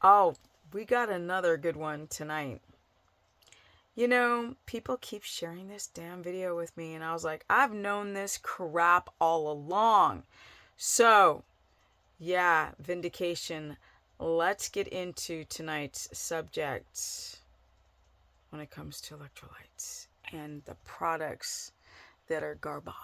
Oh, we got another good one tonight. People keep sharing this damn video with me, and I was like, I've known this crap all along. So, yeah, vindication. Let's get into tonight's subject when it comes to electrolytes and the products that are garbage.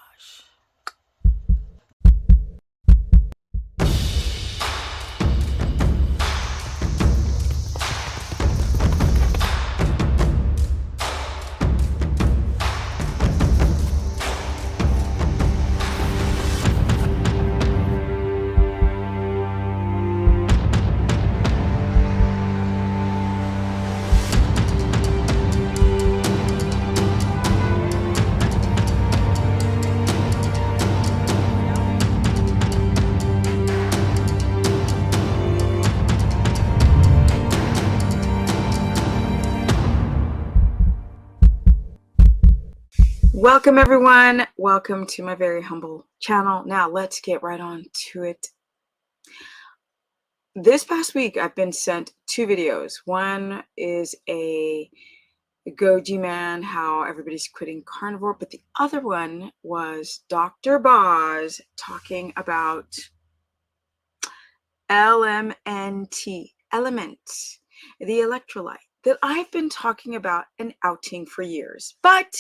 Welcome, everyone. Welcome to my very humble channel. Now, let's get right on to it. This past week, I've been sent two videos. One is a Goji Man, how everybody's quitting carnivore, but the other one was Dr. Boz talking about LMNT, element, the electrolyte that I've been talking about and outing for years. But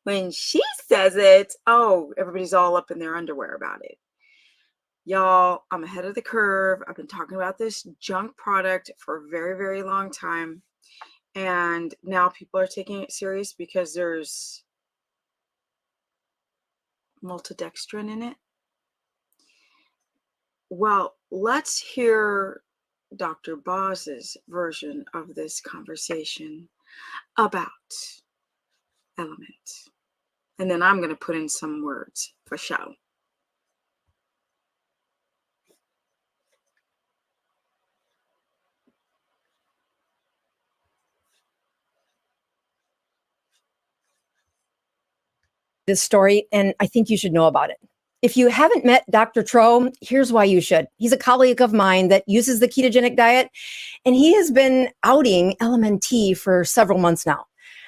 when she says it, oh, everybody's all up in their underwear about it. Y'all, I'm ahead of the curve. I've been talking about this junk product for a very, very long time. And now people are taking it serious because there's maltodextrin in it. Well, let's hear Dr. Boz's version of this conversation about element. And then I'm going to put in some words for show. This story, and I think you should know about it. If you haven't met Dr. Tro, here's why you should. He's a colleague of mine that uses the ketogenic diet, and he has been outing LMNT for several months now.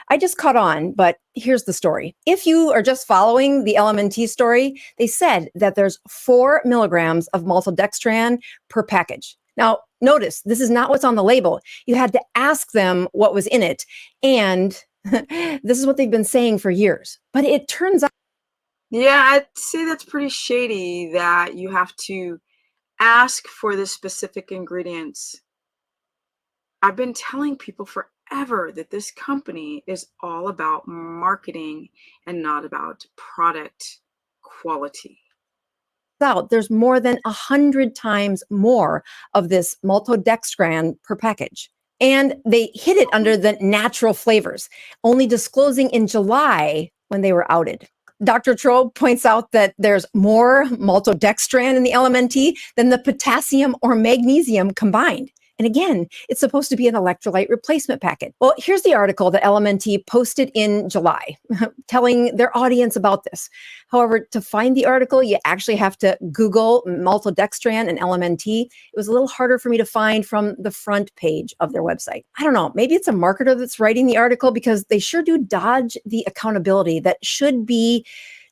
I just caught on, but here's the story. If you are just following the LMNT story, they said that there's 4 milligrams of maltodextran per package. Now, notice, this is not what's on the label. You had to ask them what was in it, and this is what they've been saying for years. But it turns out, yeah, I'd say that's pretty shady that you have to ask for the specific ingredients. I've been telling people forever that this company is all about marketing and not about product quality. there's more than 100 times more of this maltodextran per package. And they hid it under the natural flavors, only disclosing in July when they were outed. Dr. Trobe points out that there's more maltodextran in the LMNT than the potassium or magnesium combined. And again, it's supposed to be an electrolyte replacement packet. Well, here's the article that LMNT posted in July, telling their audience about this. However, to find the article, you actually have to Google maltodextran and LMNT. It was a little harder for me to find from the front page of their website. I don't know, maybe it's a marketer that's writing the article, because they sure do dodge the accountability that should be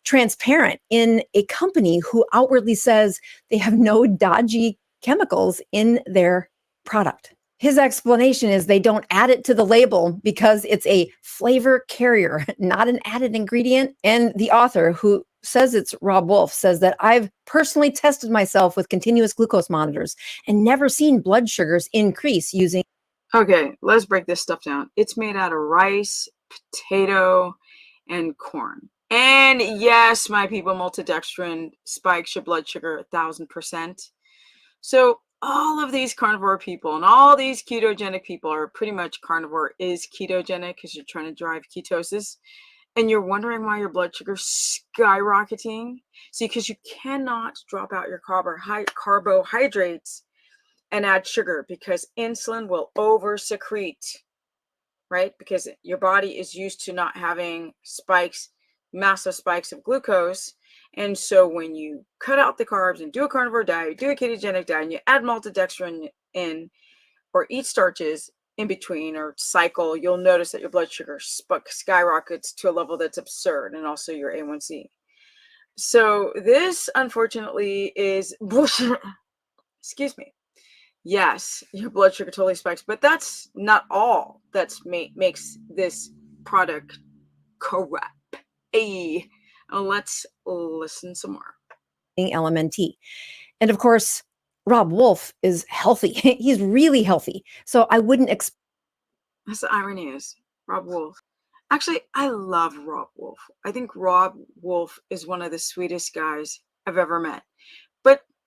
transparent in a company who outwardly says they have no dodgy chemicals in their product. His explanation is they don't add it to the label because it's a flavor carrier, not an added ingredient. And the author, who says it's Rob Wolf, says that I've personally tested myself with continuous glucose monitors and never seen blood sugars increase using. Okay, let's break this stuff down. It's made out of rice, potato, and corn. And yes, my people, maltodextrin spikes your blood sugar 1,000%. So all of these carnivore people and all these ketogenic people are pretty much carnivore is ketogenic because you're trying to drive ketosis. And you're wondering why your blood sugar's skyrocketing. See, because you cannot drop out your carbohydrates and add sugar, because insulin will over secrete, right? Because your body is used to not having spikes, massive spikes of glucose. And so when you cut out the carbs and do a carnivore diet, do a ketogenic diet, and you add maltodextrin in, or eat starches in between or cycle, you'll notice that your blood sugar skyrockets to a level that's absurd, and also your A1C. So this, unfortunately, is bullshit. Excuse me. Yes, your blood sugar totally spikes, but that's not all that's makes this product correct. Hey, let's listen some more. LMNT. And of course, Rob Wolf is healthy. He's really healthy. So I wouldn't expect. That's the irony is Rob Wolf. Actually, I love Rob Wolf. I think Rob Wolf is one of the sweetest guys I've ever met.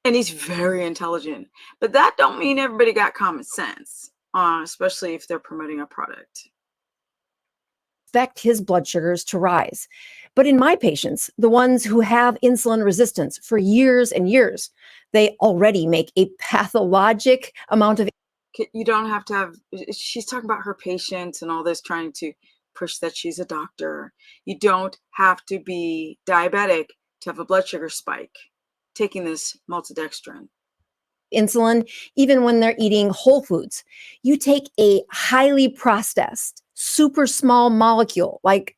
And he's very intelligent. But that don't mean everybody got common sense, especially if they're promoting a product. Expect his blood sugars to rise. But in my patients, the ones who have insulin resistance for years and years, they already make a pathologic amount of. You don't have to have, she's talking about her patients and all this, trying to push that she's a doctor. You don't have to be diabetic to have a blood sugar spike taking this maltodextrin. Insulin, even when they're eating whole foods. You take a highly processed, super small molecule like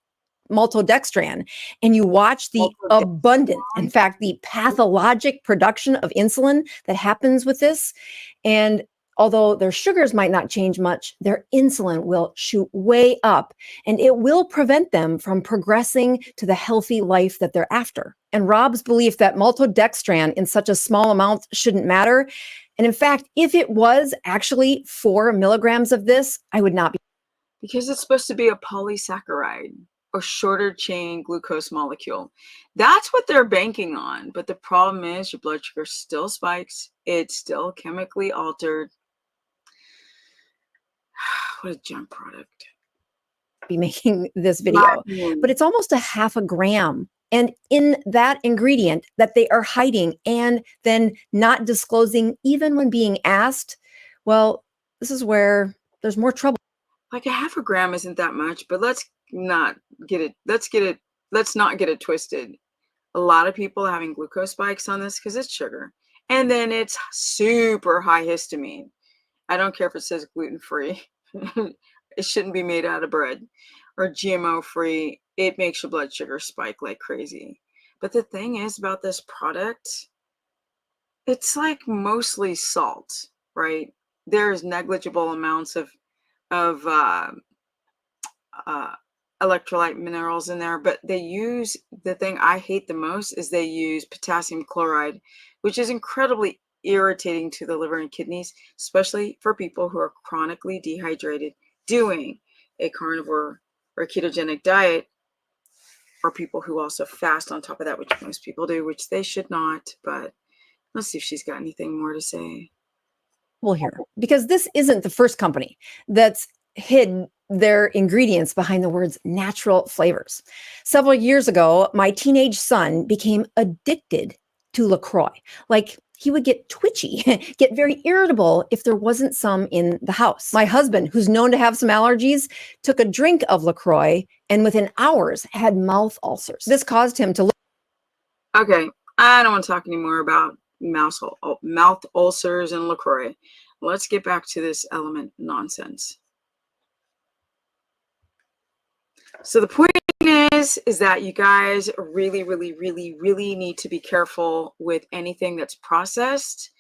maltodextrin, and you watch the abundant, in fact, the pathologic production of insulin that happens with this. And although their sugars might not change much, their insulin will shoot way up, and it will prevent them from progressing to the healthy life that they're after. And Rob's belief that maltodextrin in such a small amount shouldn't matter. And in fact, if it was actually 4 milligrams of this, I would not be. Because it's supposed to be a polysaccharide or shorter chain glucose molecule. That's what they're banking on. But the problem is your blood sugar still spikes. It's still chemically altered. What a junk product. Be making this video, but it's almost a half a gram. And in that ingredient that they are hiding and then not disclosing, even when being asked, well, this is where there's more trouble. Like a half a gram isn't that much, but let's not get it twisted. A lot of people are having glucose spikes on this because it's sugar. And then it's super high histamine. I don't care if it says gluten-free. It shouldn't be made out of bread or GMO-free. It makes your blood sugar spike like crazy. But the thing is about this product, it's like mostly salt, right? There's negligible amounts of electrolyte minerals in there, but they use, the thing I hate the most is they use potassium chloride, which is incredibly irritating to the liver and kidneys, especially for people who are chronically dehydrated doing a carnivore or ketogenic diet, or people who also fast on top of that, which most people do, which they should not. But let's see if she's got anything more to say. Well, here, because this isn't the first company that's hid their ingredients behind the words natural flavors. Several years ago, my teenage son became addicted to LaCroix. Like, he would get twitchy, get very irritable if there wasn't some in the house. My husband, who's known to have some allergies, took a drink of LaCroix and within hours had mouth ulcers. This caused him to look. Okay, I don't want to talk anymore about mouth ulcers and LaCroix. Let's get back to this element nonsense. So the point is that you guys really, really, really, really need to be careful with anything that's processed.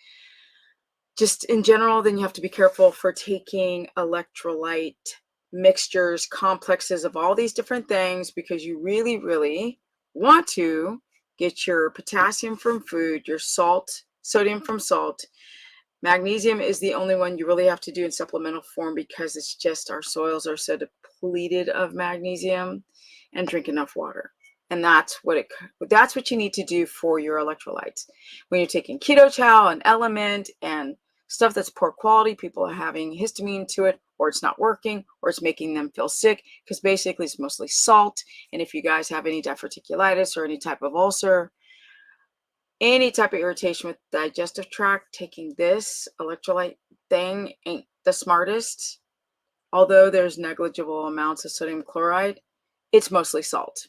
Just in general, then you have to be careful for taking electrolyte mixtures, complexes of all these different things, because you really, really want to get your potassium from food, your salt, sodium from salt. Magnesium is the only one you really have to do in supplemental form, because it's just our soils are so depleted of magnesium. And drink enough water. And that's what you need to do for your electrolytes. When you're taking keto chow and element and stuff that's poor quality, people are having histamine to it, or it's not working, or it's making them feel sick, because basically it's mostly salt. And if you guys have any diverticulitis or any type of ulcer, any type of irritation with digestive tract, taking this electrolyte thing ain't the smartest. Although there's negligible amounts of sodium chloride, it's mostly salt.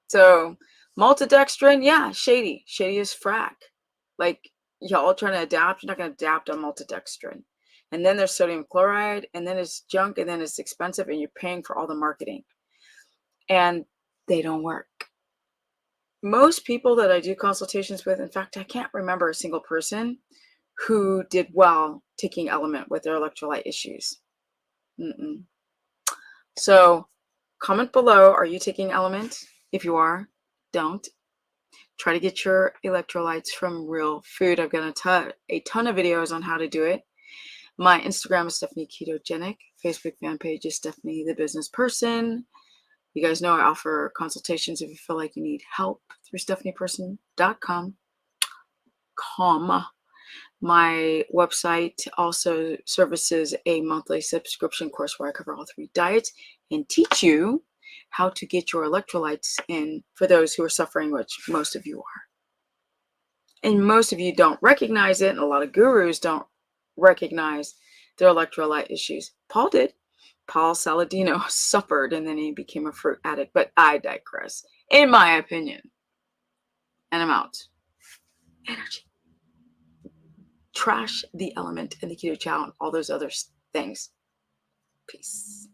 So maltodextrin, yeah, shady as frack. Like, y'all trying to adapt, you're not going to adapt on maltodextrin. And then there's sodium chloride, and then it's junk, and then it's expensive, and you're paying for all the marketing. And they don't work. Most people that I do consultations with, in fact, I can't remember a single person who did well taking Element with their electrolyte issues. So comment below, are you taking Element? If you are, don't. Try to get your electrolytes from real food. I've got a ton of videos on how to do it. My Instagram is Stephanie Ketogenic. Facebook fan page is Stephanie the Business Person. You guys know I offer consultations if you feel like you need help through stephanieperson.com. My website also services a monthly subscription course where I cover all 3 diets and teach you how to get your electrolytes in for those who are suffering, which most of you are. And most of you don't recognize it, and a lot of gurus don't recognize their electrolyte issues. Paul did. Paul Saladino suffered, and then he became a fruit addict. But I digress, in my opinion. And I'm out. Energy. Trash the Element and the Keto Chow and all those other things. Peace.